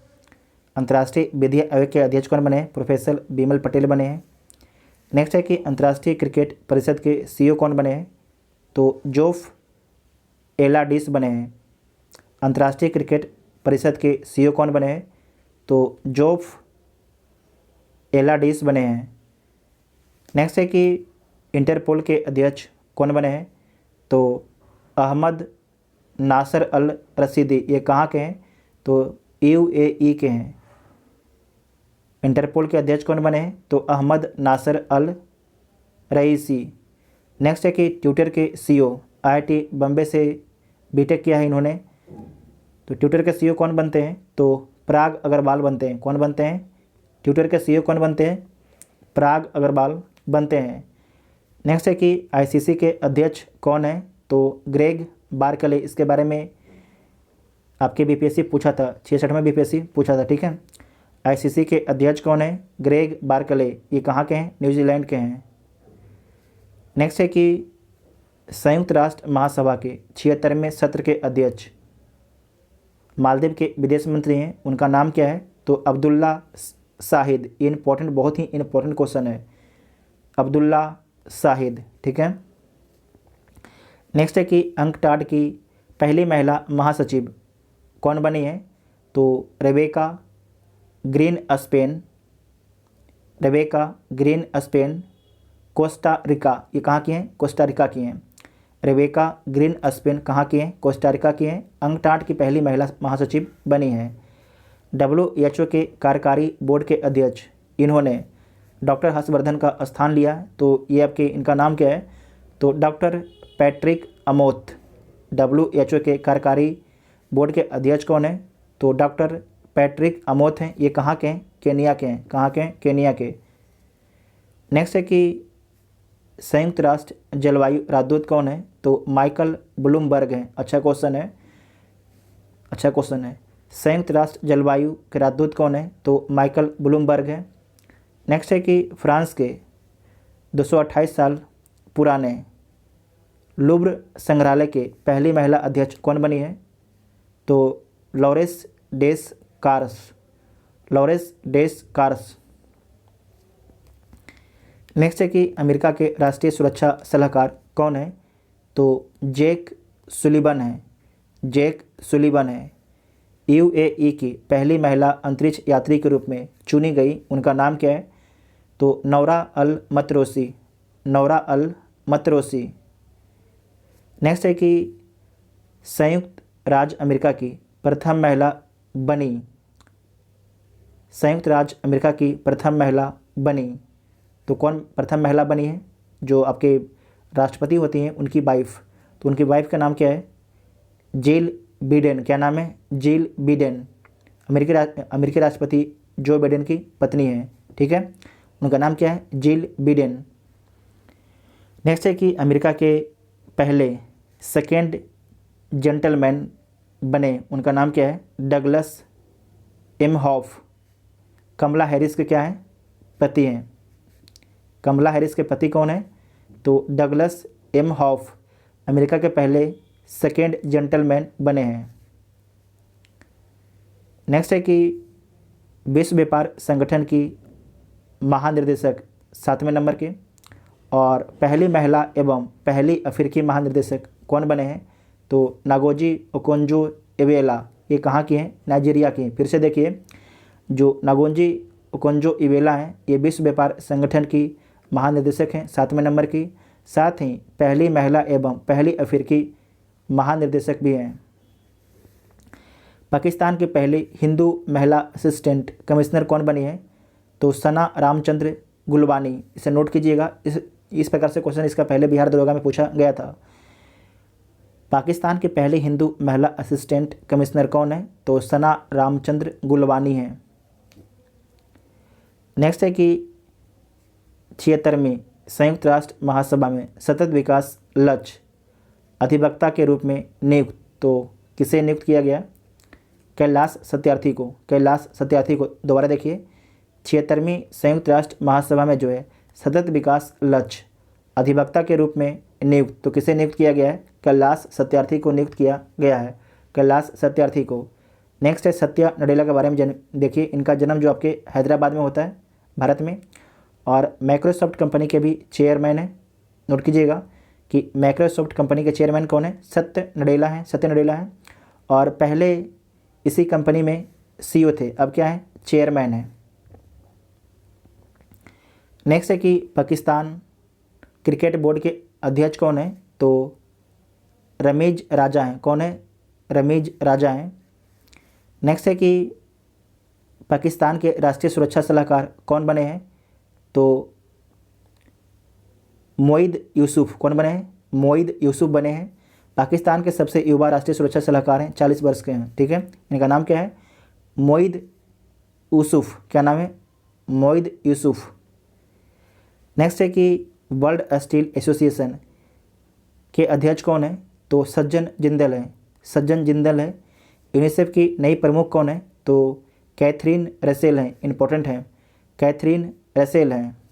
S1: अंतर्राष्ट्रीय विधि आयोग के अध्यक्ष कौन बने हैं? प्रोफेसर बिमल पटेल बने हैं। नेक्स्ट है कि अंतर्राष्ट्रीय क्रिकेट परिषद के सीईओ कौन बने हैं? तो जोफ एलाडिस बने हैं। अंतर्राष्ट्रीय क्रिकेट परिषद के सीईओ कौन बने हैं? तो जोफ एलाडिस बने हैं। नेक्स्ट है कि इंटरपोल के अध्यक्ष कौन बने हैं? तो अहमद नासर अल रशीदी ये कहाँ के हैं? तो यूएई के हैं। इंटरपोल के अध्यक्ष कौन बने हैं? तो अहमद नासर अल रईसी। नेक्स्ट है कि ट्विटर के सीईओ, IIT बम्बे से बीटेक किया है इन्होंने, तो ट्विटर के सीईओ कौन बनते हैं? तो पराग अग्रवाल बनते हैं। कौन बनते हैं? ट्विटर के सीईओ कौन बनते हैं? पराग अग्रवाल बनते हैं। नेक्स्ट है कि ICC के अध्यक्ष कौन है? तो ग्रेग बारकले। इसके बारे में आपके BPSC पूछा था, 66 में BPSC पूछा था, ठीक है। ICC के अध्यक्ष कौन है? ग्रेग बारकले। ये कहाँ के हैं? न्यूजीलैंड के हैं। नेक्स्ट है कि संयुक्त राष्ट्र महासभा के 76वें सत्र के अध्यक्ष मालदीव के विदेश मंत्री हैं, उनका नाम क्या है? तो अब्दुल्ला शाहिद। ये इंपॉर्टेंट, बहुत ही इंपॉर्टेंट क्वेश्चन है, अब्दुल्ला शाहिद, ठीक है। नेक्स्ट है कि अंकटाड की पहली महिला महासचिव कौन बनी है? तो Rebecca Greenspan. Rebecca Greenspan Costa Rica. ये कहाँ की हैं? कोस्टा रिका की हैं। रेबेका ग्रीनस्पैन कहाँ की हैं? कोस्टा रिका की हैं। अंकटाड की पहली महिला महासचिव बनी हैं। WHO के कार्यकारी बोर्ड के अध्यक्ष इन्होंने डॉक्टर हर्षवर्धन का स्थान लिया है, तो ये आपके, इनका नाम क्या है? तो डॉक्टर पैट्रिक अमोथ। WHO के कार्यकारी बोर्ड के अध्यक्ष कौन है? तो डॉक्टर पैट्रिक अमोथ हैं। ये कहाँ के हैं? केनिया के हैं। कहाँ के हैं? केनिया के। नेक्स्ट है कि संयुक्त राष्ट्र जलवायु राजदूत कौन है? तो माइकल ब्लूमबर्ग हैं। अच्छा क्वेश्चन है, अच्छा क्वेश्चन है। संयुक्त राष्ट्र जलवायु के राजदूत कौन है? तो माइकल ब्लूमबर्ग है। नेक्स्ट है कि फ्रांस के 228 साल पुराने लुव्र संग्रहालय के पहली महिला अध्यक्ष कौन बनी है? तो लॉरेस डेस कार्स। लॉरेस डेस कार्स। नेक्स्ट है कि अमेरिका के राष्ट्रीय सुरक्षा सलाहकार कौन है? तो जैक सुलिवन है। जैक सुलिवन है। UAE की पहली महिला अंतरिक्ष यात्री के रूप में चुनी गई, उनका नाम क्या है? तो नौरा अल मतरोसी। नौरा अल मतरोसी। नेक्स्ट है कि संयुक्त राज्य अमेरिका की प्रथम महिला बनी। संयुक्त राज्य अमेरिका की प्रथम महिला बनी, तो कौन प्रथम महिला बनी है? जो आपके राष्ट्रपति होती हैं उनकी वाइफ, तो उनकी वाइफ का नाम क्या है? जिल बिडेन। क्या नाम है? जिल बिडेन। अमेरिकी राष्ट्रपति जो बिडेन की पत्नी है, ठीक है, उनका नाम क्या है? जिल बिडेन। नेक्स्ट है कि अमेरिका के पहले सेकेंड जेंटलमैन बने, उनका नाम क्या है? डगलस इमहॉफ। कमला हैरिस के क्या हैं? पति हैं। कमला हैरिस के पति कौन है? तो डगलस इमहॉफ अमेरिका के पहले सेकेंड जेंटलमैन बने हैं। नेक्स्ट है कि विश्व व्यापार संगठन की महानिर्देशक 7वें नंबर के, और पहली महिला एवं पहली अफ्रीकी महानिर्देशक कौन बने हैं? तो नागोजी ओकोंजो-इवेला। ये कहाँ की हैं? नाइजीरिया की हैं। फिर से देखिए, जो नागोजी ओकोंजो-इवेला हैं ये विश्व व्यापार संगठन की महानिर्देशक हैं 7वें नंबर की, साथ ही पहली महिला एवं पहली अफ्रीकी महानिर्देशक भी हैं। पाकिस्तान की पहली हिंदू महिला असिस्टेंट कमिश्नर कौन बनी है? तो सना रामचंद्र गुलवानी। इसे नोट कीजिएगा, इस प्रकार से क्वेश्चन इसका पहले बिहार दरोगा में पूछा गया था। पाकिस्तान की पहली हिंदू महिला असिस्टेंट कमिश्नर कौन है? तो सना रामचंद्र गुलवानी हैं। नेक्स्ट है कि 76वीं संयुक्त राष्ट्र महासभा में सतत विकास लक्ष्य अधिवक्ता के रूप में नियुक्त, तो किसे नियुक्त किया गया? कैलाश सत्यार्थी को। कैलाश सत्यार्थी को। दोबारा देखिए, 76वीं संयुक्त राष्ट्र महासभा में जो है सतत विकास लक्ष्य अधिवक्ता के रूप में नियुक्त, तो किसे नियुक्त किया गया है? कैलाश सत्यार्थी को नियुक्त किया गया है। कैलाश सत्यार्थी को। नेक्स्ट है सत्या नडेला के बारे में देखिए, इनका जन्म जो आपके हैदराबाद में होता है भारत में, और माइक्रोसॉफ्ट कंपनी के भी चेयरमैन हैं। नोट कीजिएगा कि माइक्रोसॉफ्ट कंपनी के चेयरमैन कौन है? सत्य नडेला हैं। सत्य नडेला हैं, और पहले इसी कंपनी में CEO थे, अब क्या है? चेयरमैन हैं। नेक्स्ट है कि पाकिस्तान क्रिकेट बोर्ड के अध्यक्ष कौन है? तो रमीज राजा हैं। कौन है? रमीज राजा हैं। नेक्स्ट है कि पाकिस्तान के राष्ट्रीय सुरक्षा सलाहकार कौन बने हैं? तो मोईद यूसुफ कौन बने हैं? मोईद यूसुफ बने हैं। पाकिस्तान के सबसे युवा राष्ट्रीय सुरक्षा सलाहकार हैं, 40 वर्ष के हैं। ठीक है, इनका नाम क्या है? मोईद यूसुफ। क्या नाम है? मोईद यूसुफ। नेक्स्ट है कि वर्ल्ड स्टील एसोसिएशन के अध्यक्ष कौन है? तो सज्जन जिंदल है। सज्जन जिंदल है। यूनिसेफ की नई प्रमुख कौन है? तो कैथरीन रसेल हैं। इंपॉर्टेंट है, कैथरीन रसेल हैं।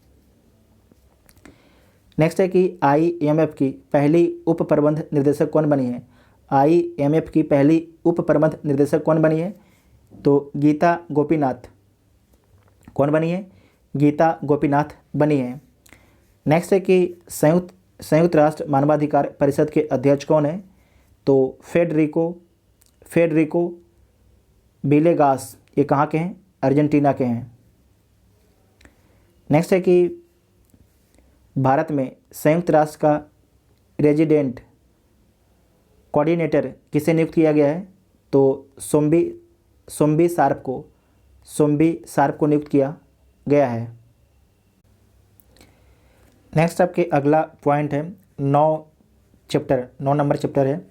S1: नेक्स्ट है कि IMF की पहली उप प्रबंध निर्देशक कौन बनी है? IMF की पहली उप प्रबंध निर्देशक कौन बनी है? तो गीता गोपीनाथ। कौन बनी है? गीता गोपीनाथ बनी है। नेक्स्ट है कि संयुक्त राष्ट्र मानवाधिकार परिषद के अध्यक्ष कौन है? तो फेडरिको विलेगास। ये कहाँ के हैं? अर्जेंटीना के हैं। नेक्स्ट है कि भारत में संयुक्त राष्ट्र का रेजिडेंट कोऑर्डिनेटर किसे नियुक्त किया गया है? तो सोम्बी शार्प को नियुक्त किया गया है। नेक्स्ट आपके अगला पॉइंट है 9 नंबर चैप्टर है।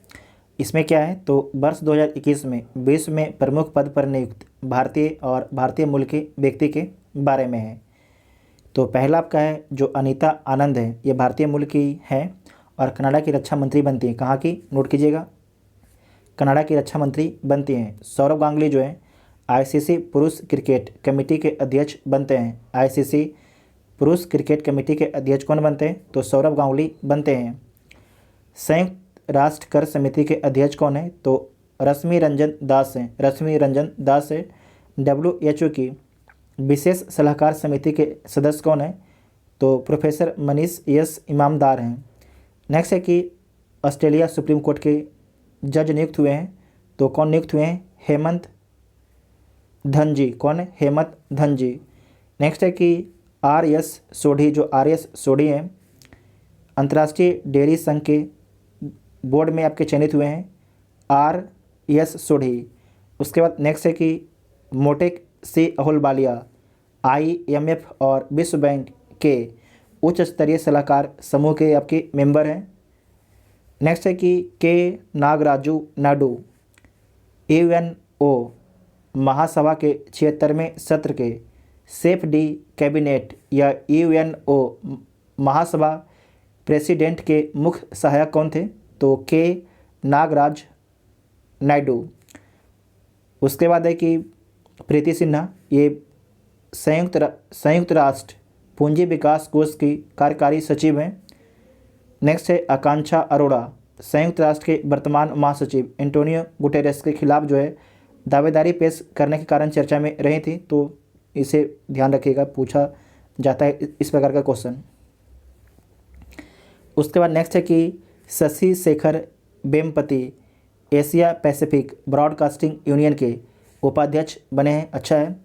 S1: इसमें क्या है? तो वर्ष 2021 में विश्व में प्रमुख पद पर नियुक्त भारतीय मूल के व्यक्ति के बारे में है। तो पहला आपका है जो अनीता आनंद है, ये भारतीय मूल की है और कनाडा की रक्षा मंत्री बनती हैं। कहाँ की? नोट कीजिएगा, कनाडा की रक्षा मंत्री बनती हैं। सौरव गांगुली जो है ICC पुरुष क्रिकेट कमेटी के अध्यक्ष बनते हैं। ICC पुरुष क्रिकेट कमेटी के अध्यक्ष कौन बनते हैं? तो सौरव गांगुली बनते हैं। संयुक्त राष्ट्र कर समिति के अध्यक्ष कौन है? तो रश्मि रंजन दास हैं। रश्मि रंजन दास है। WHO की विशेष सलाहकार समिति के सदस्य कौन है? तो प्रोफेसर मनीष एस इमामदार हैं। नेक्स्ट है कि ऑस्ट्रेलिया सुप्रीम कोर्ट के जज नियुक्त हुए हैं। तो कौन नियुक्त हुए हैं? हेमंत धनजी। कौन है? हेमंत धनजी। नेक्स्ट है कि RS सोढ़ी, जो RS सोढ़ी हैं अंतर्राष्ट्रीय डेयरी संघ के बोर्ड में आपके चयनित हुए हैं। RS सोढ़ी। उसके बाद नेक्स्ट है कि मोटेक सी अहुलवालिया IMF और विश्व बैंक के उच्च स्तरीय सलाहकार समूह के आपके मेंबर हैं। नेक्स्ट है कि के नागराजू नायडू UNO महासभा के 76वें सत्र के सेफ-डी कैबिनेट या UNO महासभा प्रेसिडेंट के मुख्य सहायक कौन थे? तो के नागराज नायडू। उसके बाद है कि प्रीति सिन्हा, ये संयुक्त राष्ट्र पूंजी विकास कोष की कार्यकारी सचिव हैं। नेक्स्ट है आकांक्षा अरोड़ा, संयुक्त राष्ट्र के वर्तमान महासचिव एंटोनियो गुटेरेस के खिलाफ जो है दावेदारी पेश करने के कारण चर्चा में रही थी। तो इसे ध्यान रखिएगा, पूछा जाता है इस प्रकार का क्वेश्चन। उसके बाद नेक्स्ट है कि Shashi Shekhar Vempati Asia Pacific broadcasting union के उपाध्यक्ष बने हैं। अच्छा है।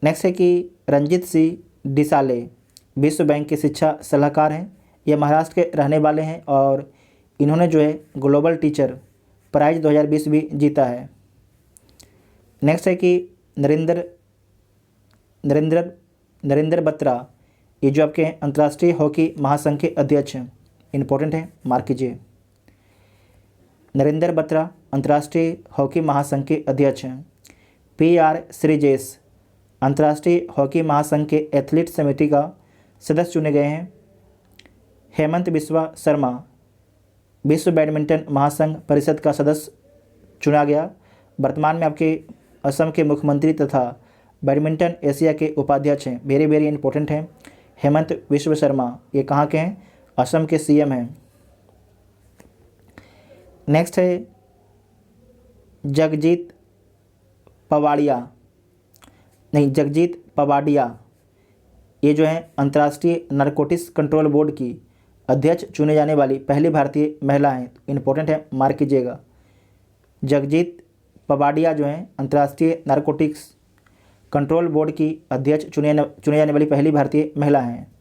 S1: नेक्स्ट है कि रंजीत सिंह डिसाले विश्व बैंक के शिक्षा सलाहकार हैं। ये महाराष्ट्र के रहने वाले हैं और इन्होंने जो है ग्लोबल टीचर प्राइज 2020 भी जीता है। नेक्स्ट है कि नरेंद्र बत्रा, ये जो आपके अंतर्राष्ट्रीय हॉकी महासंघ के अध्यक्ष हैं। इंपॉर्टेंट है, मार्क कीजिए। नरेंद्र बत्रा अंतर्राष्ट्रीय हॉकी महासंघ के अध्यक्ष हैं। PR श्रीजेश अंतर्राष्ट्रीय हॉकी महासंघ के एथलीट समिति का सदस्य चुने गए हैं। हेमंत बिस्वा शर्मा विश्व बैडमिंटन महासंघ परिषद का सदस्य चुना गया। वर्तमान में आपके असम के मुख्यमंत्री तथा बैडमिंटन एशिया के उपाध्यक्ष हैं। वेरी वेरी इंपॉर्टेंट हैं हेमंत बिस्वा शर्मा। ये कहाँ के हैं? असम के CM हैं। नेक्स्ट है जगजीत पवाडिया, ये जो है अंतर्राष्ट्रीय नारकोटिक्स कंट्रोल बोर्ड की अध्यक्ष चुने जाने वाली पहली भारतीय महिला हैं। इंपॉर्टेंट है, मार्क कीजिएगा। जगजीत पवाडिया जो हैं अंतर्राष्ट्रीय नारकोटिक्स कंट्रोल बोर्ड की अध्यक्ष चुने जाने वाली पहली भारतीय महिला हैं।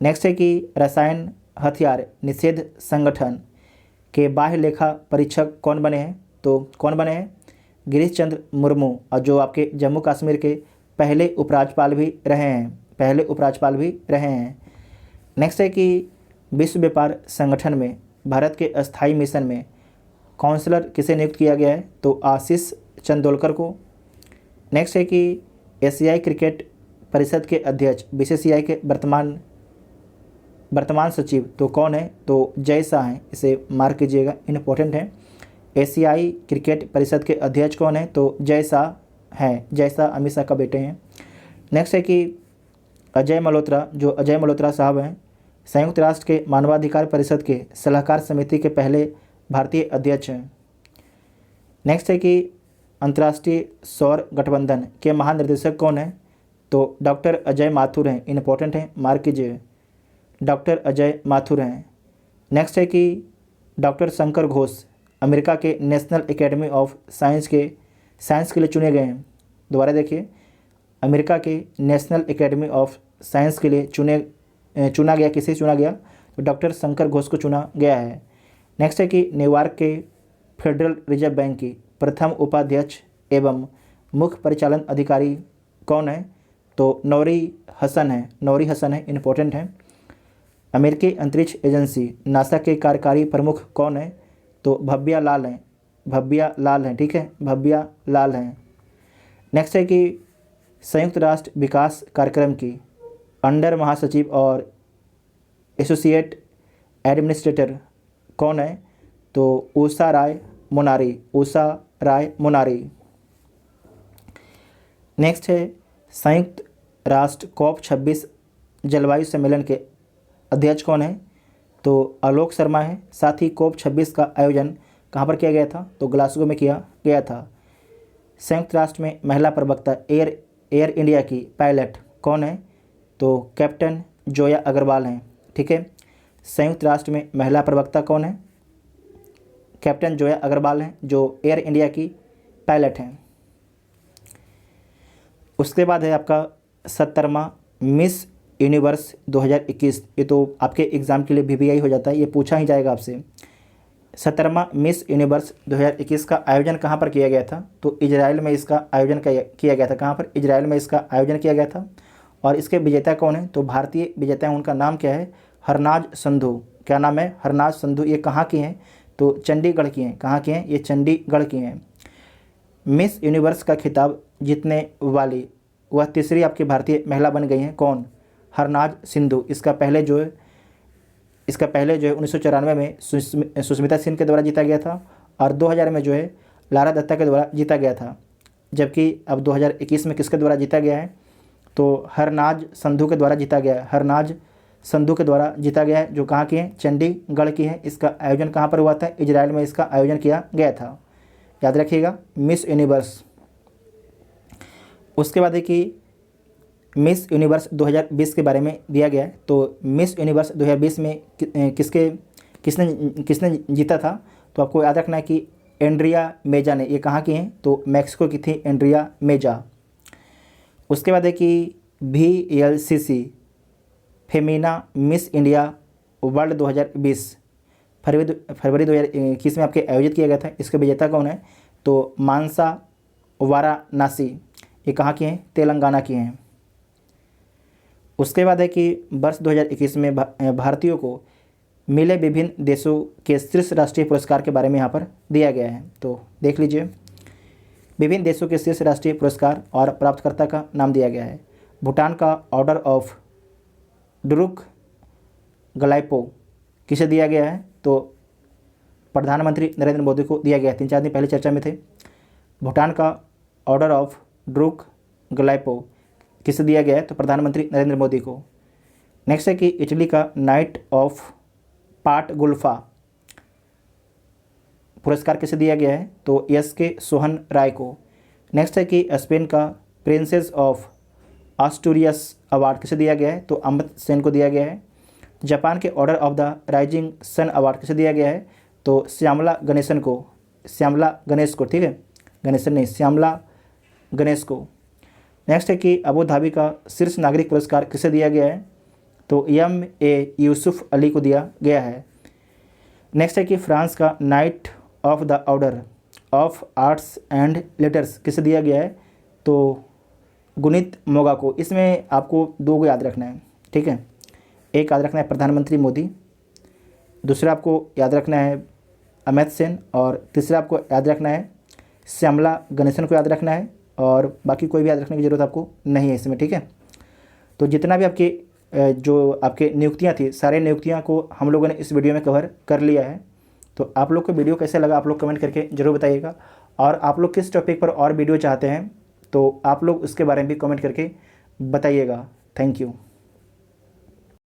S1: नेक्स्ट है कि रसायन हथियार निषेध संगठन के बाह्य लेखा परीक्षक कौन बने हैं? तो कौन बने हैं? गिरीश चंद्र मुर्मू, और जो आपके जम्मू कश्मीर के पहले उपराज्यपाल भी रहे हैं, पहले उपराज्यपाल भी रहे हैं। नेक्स्ट है कि विश्व व्यापार संगठन में भारत के अस्थायी मिशन में काउंसलर किसे नियुक्त किया गया है, तो आशीष चंदोलकर को। नेक्स्ट है कि एशियाई क्रिकेट परिषद के अध्यक्ष बीसीसीआई के वर्तमान सचिव तो कौन है, तो जय शाह हैं, इसे मार्क कीजिएगा, इंपॉर्टेंट है। एशियाई क्रिकेट परिषद के अध्यक्ष कौन है, तो जय शाह हैं, जय शाह अमित शाह का बेटे हैं। नेक्स्ट है कि अजय मल्होत्रा, जो अजय मल्होत्रा साहब हैं, संयुक्त राष्ट्र के मानवाधिकार परिषद के सलाहकार समिति के पहले भारतीय अध्यक्ष हैं। नेक्स्ट है कि अंतर्राष्ट्रीय सौर गठबंधन के महानिर्देशक कौन है, तो डॉक्टर अजय माथुर हैं, इंपॉर्टेंट है, मार्क कीजिए, डॉक्टर अजय माथुर हैं। नेक्स्ट है कि डॉक्टर शंकर घोष अमेरिका के नेशनल एकेडमी ऑफ साइंस के लिए चुने गए हैं। दोबारा देखिए, अमेरिका के नेशनल एकेडमी ऑफ साइंस के लिए चुना गया, किसे चुना गया, तो डॉक्टर शंकर घोष को चुना गया है। नेक्स्ट है कि न्यूयॉर्क के फेडरल रिजर्व बैंक की प्रथम उपाध्यक्ष एवं मुख्य परिचालन अधिकारी कौन है, तो नौरी हसन है, इंपॉर्टेंट है। अमेरिकी अंतरिक्ष एजेंसी नासा के कार्यकारी प्रमुख कौन है, तो भव्या लाल हैं, ठीक है, भव्या लाल हैं। नेक्स्ट है कि संयुक्त राष्ट्र विकास कार्यक्रम की अंडर महासचिव और एसोसिएट एडमिनिस्ट्रेटर कौन है, तो उषा राय मुनारी। नेक्स्ट है संयुक्त राष्ट्र COP26 जलवायु सम्मेलन के अध्यक्ष कौन है, तो आलोक शर्मा है। साथ ही COP26 का आयोजन कहाँ पर किया गया था, तो ग्लासगो में किया गया था। संयुक्त राष्ट्र में महिला प्रवक्ता एयर इंडिया की पायलट कौन है, तो कैप्टन जोया अग्रवाल हैं, ठीक है। संयुक्त राष्ट्र में महिला प्रवक्ता कौन है, कैप्टन जोया अग्रवाल हैं, जो एयर इंडिया की पायलट हैं। उसके बाद है आपका 70वां मिस यूनिवर्स 2021, ये तो आपके एग्ज़ाम के लिए VVI हो जाता है, ये पूछा ही जाएगा आपसे। 70वां मिस यूनिवर्स 2021 का आयोजन कहाँ पर किया गया था, तो इजराइल में इसका आयोजन किया गया था। कहाँ पर, इजराइल में इसका आयोजन किया गया था। और इसके विजेता कौन है, तो भारतीय विजेता हैं, उनका नाम क्या है, हरनाज संधू। क्या नाम है, हरनाज संधू। ये कहाँ की हैं, तो चंडीगढ़ की हैं। कहाँ की हैं, ये चंडीगढ़ की हैं। मिस यूनिवर्स का खिताब जीतने वाली वह तीसरी आपकी भारतीय महिला बन गई हैं, कौन, हरनाज सिंधु। इसका पहले जो है 1994 में सुष्मिता सेन के द्वारा जीता गया था, और 2000 में जो है लारा दत्ता के द्वारा जीता गया था। जबकि अब 2021 में किसके द्वारा जीता गया है, तो हरनाज संधू के द्वारा जीता गया है, जो कहाँ की हैं, चंडीगढ़ की हैं। इसका आयोजन कहाँ पर हुआ था, इजराइल में इसका आयोजन किया गया था, याद रखिएगा, मिस यूनिवर्स। उसके बाद है कि मिस यूनिवर्स 2020 के बारे में दिया गया है। तो मिस यूनिवर्स 2020 में किसने जीता था, तो आपको याद रखना है कि एंड्रिया मेजा ने। ये कहाँ की हैं, तो मैक्सिको की थी एंड्रिया मेजा। उसके बाद है कि VLCC Femina miss India world 2020 फरवरी 2021 में आपके आयोजित किया गया था। इसके विजेता कौन है, तो मानसा वाराणसी। ये कहाँ की हैं, तेलंगाना की हैं। उसके बाद है कि वर्ष 2021 में भारतीयों को मिले विभिन्न देशों के शीर्ष राष्ट्रीय पुरस्कार के बारे में यहाँ पर दिया गया है। तो देख लीजिए, विभिन्न देशों के शीर्ष राष्ट्रीय पुरस्कार और प्राप्तकर्ता का नाम दिया गया है। भूटान का ऑर्डर ऑफ ड्रुक गलाइपो किसे दिया गया है, तो प्रधानमंत्री नरेंद्र मोदी को दिया गया है। 3-4 दिन पहले चर्चा में थे। भूटान का ऑर्डर ऑफ ड्रुक गलाइपो किसे दिया गया है, तो प्रधानमंत्री नरेंद्र मोदी को। नेक्स्ट है कि इटली का नाइट ऑफ पाट गुल्फा पुरस्कार किसे दिया गया है, तो SK सोहन राय को। नेक्स्ट है कि स्पेन का प्रिंसेस ऑफ आस्टूरियस अवार्ड किसे दिया गया है, तो अमृत सेन को दिया गया है। जापान के order of the rising sun award किसे दिया गया है, तो श्यामला गणेश को, ठीक है, गणेशन नहीं, श्यामला गणेश को। नेक्स्ट है कि अबू धाबी का शीर्ष नागरिक पुरस्कार किसे दिया गया है, तो MA यूसुफ अली को दिया गया है। नेक्स्ट है कि फ्रांस का night of the order of arts and letters किसे दिया गया है, तो गुनीत मोगाको, इसमें आपको 2 को याद रखना है, ठीक है। एक याद रखना है प्रधानमंत्री मोदी, दूसरा आपको याद रखना है अमित सेन, और तीसरा आपको याद रखना है श्यामला गणेशन को याद रखना है, और बाकी कोई भी याद रखने की ज़रूरत आपको नहीं है इसमें, ठीक है। तो जितना भी आपके जो आपके नियुक्तियां थी, सारे नियुक्तियां को हम लोगों ने इस वीडियो में कवर कर लिया है। तो आप लोग को वीडियो कैसे लगा आप लोग कमेंट करके ज़रूर बताइएगा, और आप लोग किस टॉपिक पर और वीडियो चाहते हैं तो आप लोग उसके बारे में भी कमेंट करके बताइएगा। Thank you.